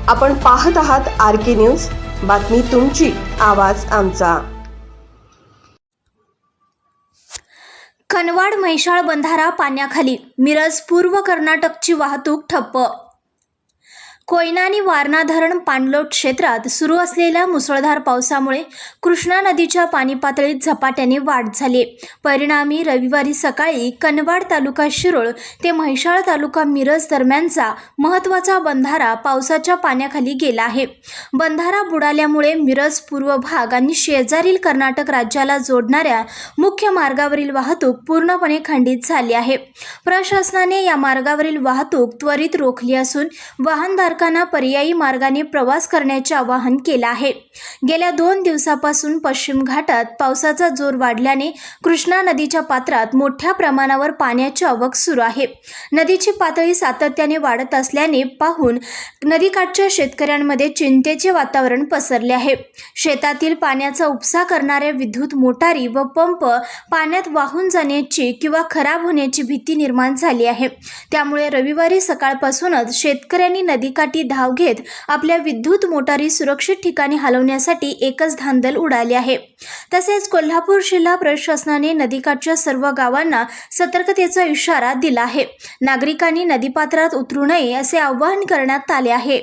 आपण पाहत आहात RK न्यूज, बातमी तुमची, आवाज आमचा। कनवाड म्हैसाळ बंधारा पाण्याखाली, मिरज पूर्व कर्नाटकची वाहतूक ठप्प। कोयना आणि वारणा धरण पाणलोट क्षेत्रात सुरू असलेल्या मुसळधार पावसामुळे कृष्णा नदीच्या पाणी पातळीत झपाट्याने वाढ झाली। परिणामी रविवारी सकाळी कनवाड तालुका शिरोळ ते म्हैसाळ तालुका मिरज दरम्यानचा महत्त्वाचा बंधारा पावसाच्या पाण्याखाली गेला आहे। बंधारा बुडाल्यामुळे मिरज पूर्व भाग आणि शेजारील कर्नाटक राज्याला जोडणाऱ्या मुख्य मार्गावरील वाहतूक पूर्णपणे खंडित झाली आहे। प्रशासनाने या मार्गावरील वाहतूक त्वरित रोखली असून वाहनधारकांना पर्यायी मार्गाने प्रवास करण्याचे आवाहन केले आहे। गेल्या 2 दिवसापासून पश्चिम घाटात पावसाचा जोर वाढल्याने कृष्णा नदीच्या पात्रात मोठ्या प्रमाणावर पाण्याची आवक सुरू आहे। नदीची पातळी सातत्याने वाढत असल्याने पाहून नदीकाठच्या शेतकऱ्यांमध्ये चिंतेचे वातावरण पसरले आहे। शेतातील पाण्याचा उपसा करणाऱ्या विद्युत मोटारी व पंप पाण्यात वाहून जाण्याची किंवा खराब होण्याची भीती निर्माण झाली आहे। त्यामुळे रविवारी सकाळपासूनच शेतकऱ्यांनी नदीकाठी धाव घेत आपल्या विद्युत मोटारी सुरक्षित ठिकाणी हलवण्यासाठी एकच धांदल उडाली आहे। तसेच कोल्हापूर जिल्हा प्रशासनाने नदीकाठच्या सर्व गावांना सतर्कतेचा इशारा दिला आहे। नागरिकांनी नदीपात्रात उतरू नये असे आवाहन करण्यात आले आहे।